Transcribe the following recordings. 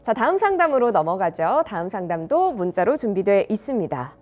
자, 다음 상담으로 넘어가죠. 다음 상담도 문자로 준비되어 있습니다.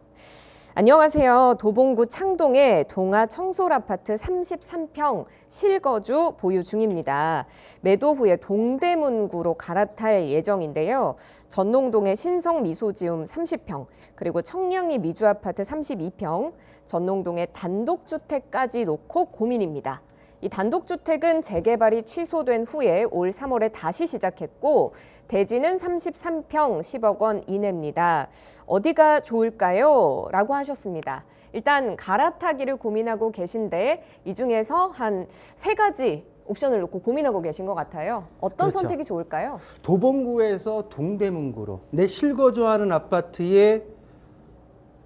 안녕하세요. 도봉구 창동의 동아 청솔 아파트 33평 실거주 보유 중입니다. 매도 후에 동대문구로 갈아탈 예정인데요. 전농동의 신성 미소지움 30평, 그리고 청량리 미주 아파트 32평, 전농동의 단독주택까지 놓고 고민입니다. 이 단독주택은 재개발이 취소된 후에 올 3월에 다시 시작했고 대지는 33평 10억 원 이내입니다. 어디가 좋을까요? 라고 하셨습니다. 일단 갈아타기를 고민하고 계신데 이 중에서 한 3가지 옵션을 놓고 고민하고 계신 것 같아요. 어떤 그렇죠. 선택이 좋을까요? 도봉구에서 동대문구로 내 실거주하는 아파트의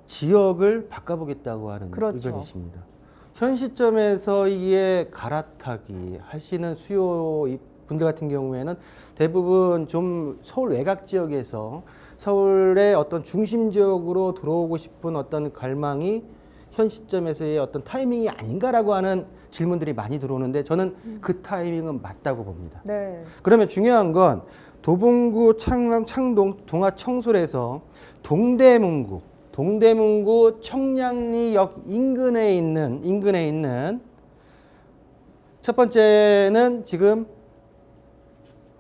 지역을 바꿔보겠다고 하는 그렇죠. 의견이십니다. 현 시점에서 이게 갈아타기 하시는 수요 분들 같은 경우에는 대부분 좀 서울 외곽 지역에서 서울의 어떤 중심 지역으로 들어오고 싶은 어떤 갈망이 현 시점에서의 어떤 타이밍이 아닌가라고 하는 질문들이 많이 들어오는데 저는 그 타이밍은 맞다고 봅니다. 네. 그러면 중요한 건 도봉구 창동 동아 청솔에서 동대문구 청량리역 인근에 있는 첫 번째는 지금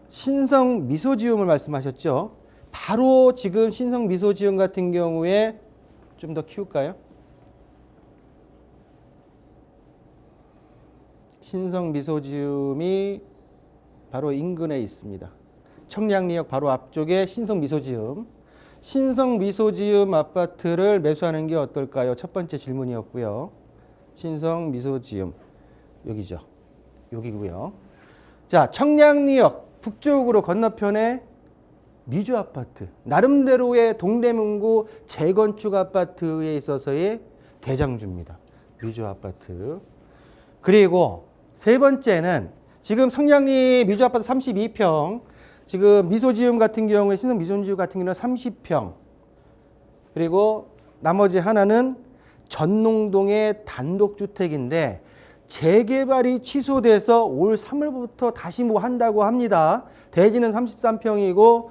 신성 미소지움을 말씀하셨죠. 바로 지금 신성 미소지움 같은 경우에 좀 더 키울까요? 신성 미소지움이 바로 인근에 있습니다. 청량리역 바로 앞쪽에 신성 미소지움. 신성 미소지움 아파트를 매수하는 게 어떨까요? 첫 번째 질문이었고요. 신성 미소지움 여기죠. 여기고요. 자, 청량리역 북쪽으로 건너편에 미주 아파트. 나름대로의 동대문구 재건축 아파트에 있어서의 대장주입니다. 미주 아파트. 그리고 세 번째는 지금 청량리 미주 아파트 32평. 지금 미소지움 같은 경우에 신성 미소지움 같은 경우는 30평. 그리고 나머지 하나는 전농동의 단독주택인데 재개발이 취소돼서 올 3월부터 다시 뭐 한다고 합니다. 대지는 33평이고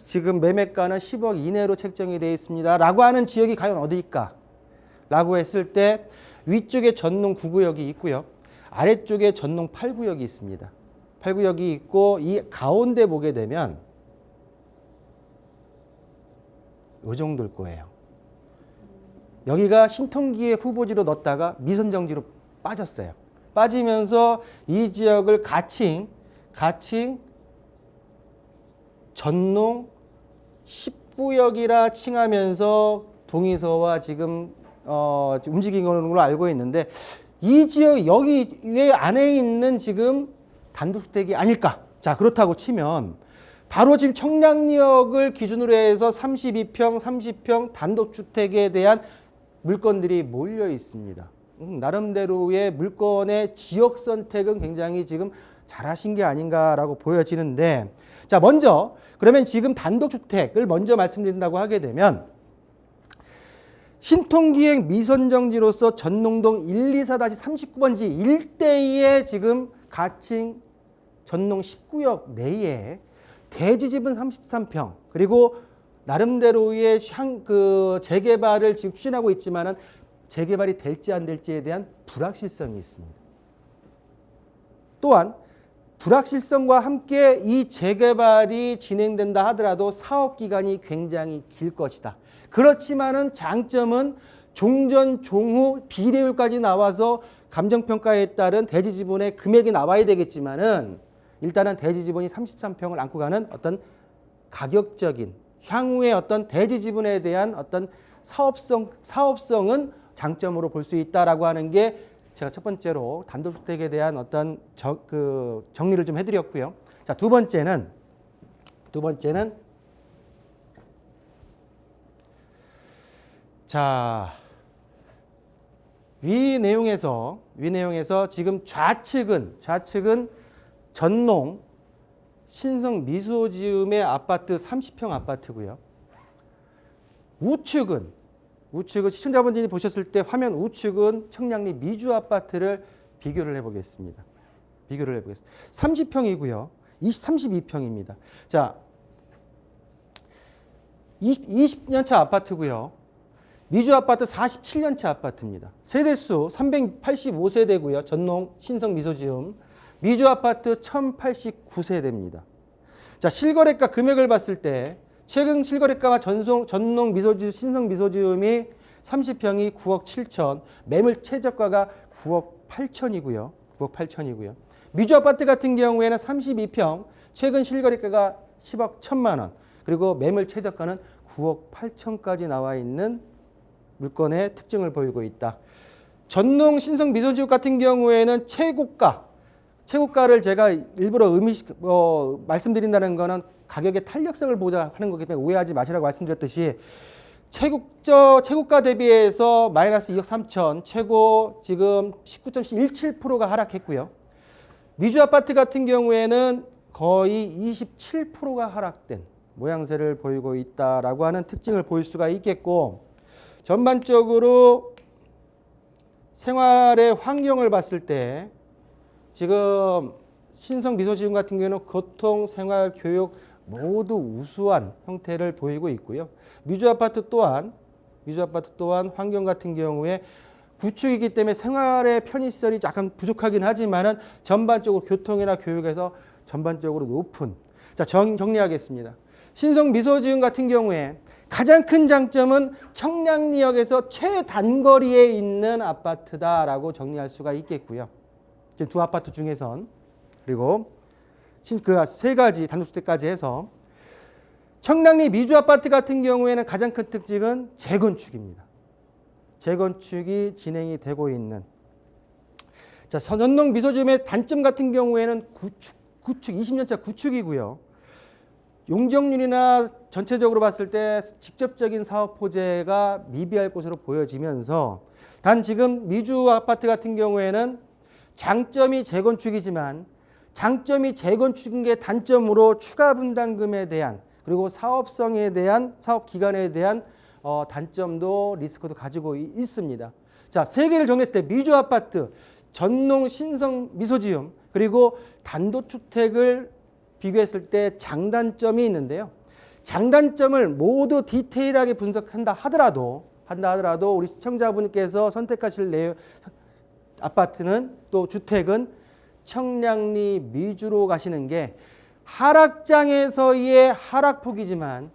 지금 매매가는 10억 이내로 책정이 되어 있습니다. 라고 하는 지역이 과연 어디일까? 라고 했을 때 위쪽에 전농 9구역이 있고요. 아래쪽에 전농 8구역이 있습니다. 8구역이 있고 이 가운데 보게 되면 이 정도일 거예요. 여기가 신통기의 후보지로 넣었다가 미선정지로 빠졌어요. 빠지면서 이 지역을 가칭 전농 10구역이라 칭하면서 동의서와 지금 움직이는 걸로 알고 있는데 이 지역 여기 왜 안에 있는 지금 단독주택이 아닐까? 자, 그렇다고 치면 바로 지금 청량리역을 기준으로 해서 32평, 30평 단독주택에 대한 물건들이 몰려 있습니다. 나름대로의 물건의 지역 선택은 굉장히 지금 잘하신 게 아닌가라고 보여지는데 자, 먼저 그러면 지금 단독주택을 먼저 말씀드린다고 하게 되면 신통기획 미선정지로서 전농동 124-39번지 일대에 지금 가칭 전농 10구역 내에 대지집은 33평 그리고 나름대로의 재개발을 지금 추진하고 있지만은 재개발이 될지 안 될지에 대한 불확실성이 있습니다. 또한 불확실성과 함께 이 재개발이 진행된다 하더라도 사업 기간이 굉장히 길 것이다. 그렇지만은 장점은 종전, 종후, 비례율까지 나와서 감정평가에 따른 대지지분의 금액이 나와야 되겠지만은 일단은 대지지분이 33평을 안고 가는 어떤 가격적인 향후의 어떤 대지지분에 대한 어떤 사업성은 장점으로 볼 수 있다라고 하는 게 제가 첫 번째로 단독주택에 대한 어떤 정리를 좀 해드렸고요. 자, 두 번째는 자, 위 내용에서 지금 좌측은 전농 신성 미소지음의 아파트 30평 아파트고요. 우측은 시청자분들이 보셨을 때 화면 우측은 청량리 미주 아파트를 비교를 해보겠습니다. 30평이고요. 32평입니다. 자, 20년차 아파트고요. 미주 아파트 47년차 아파트입니다. 세대수 385세대고요. 전농 신성 미소지음. 미주 아파트 1089세대입니다. 자, 실거래가 금액을 봤을 때 최근 실거래가와 전농 미소지음 신성 미소지음이 30평이 9억 7천, 매물 최저가가 9억 8천이고요. 9억 8천이고요. 미주 아파트 같은 경우에는 32평, 최근 실거래가가 10억 1천만 원, 그리고 매물 최저가는 9억 8천까지 나와 있는 물건의 특징을 보이고 있다. 전농 신성 미소지역 같은 경우에는 최고가를 제가 일부러 말씀드린다는 거는 가격의 탄력성을 보자 하는 거기 때문에 오해하지 마시라고 말씀드렸듯이 최고가 대비해서 마이너스 2억 3천, 최고 지금 19.17%가 하락했고요. 미주 아파트 같은 경우에는 거의 27%가 하락된 모양새를 보이고 있다라고 하는 특징을 보일 수가 있겠고, 전반적으로 생활의 환경을 봤을 때 지금 신성 미소지음 같은 경우는 교통, 생활, 교육 모두 우수한 형태를 보이고 있고요. 미주 아파트 또한 환경 같은 경우에 구축이기 때문에 생활의 편의시설이 약간 부족하긴 하지만은 전반적으로 교통이나 교육에서 전반적으로 높은. 자, 정리하겠습니다. 신성 미소지음 같은 경우에 가장 큰 장점은 청량리역에서 최단거리에 있는 아파트다라고 정리할 수가 있겠고요. 지금 두 아파트 중에선, 그리고 그 세 가지 단독주택까지 해서 청량리 미주 아파트 같은 경우에는 가장 큰 특징은 재건축입니다. 재건축이 진행이 되고 있는. 자, 전농 미소지음의 단점 같은 경우에는 구축 20년차 구축이고요. 용적률이나 전체적으로 봤을 때 직접적인 사업 포재가 미비할 것으로 보여지면서, 단 지금 미주 아파트 같은 경우에는 장점이 재건축이지만 장점이 재건축인 게 단점으로 추가 분담금에 대한, 그리고 사업성에 대한, 사업 기간에 대한 단점도 리스크도 가지고 있습니다. 자, 세 개를 정리했을 때 미주 아파트, 전농 신성 미소지음, 그리고 단독주택을 비교했을 때 장단점이 있는데요. 장단점을 모두 디테일하게 분석한다 하더라도 우리 시청자분께서 선택하실 아파트는, 또 주택은 청량리 미주로 가시는 게 하락장에서의 하락폭이지만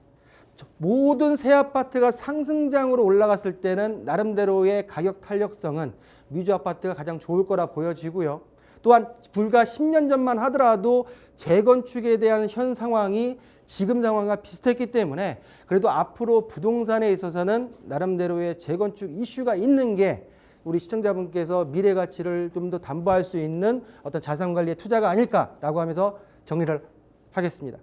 모든 새 아파트가 상승장으로 올라갔을 때는 나름대로의 가격 탄력성은 미주 아파트가 가장 좋을 거라 보여지고요. 또한 불과 10년 전만 하더라도 재건축에 대한 현 상황이 지금 상황과 비슷했기 때문에 그래도 앞으로 부동산에 있어서는 나름대로의 재건축 이슈가 있는 게 우리 시청자분께서 미래 가치를 좀 더 담보할 수 있는 어떤 자산관리의 투자가 아닐까라고 하면서 정리를 하겠습니다.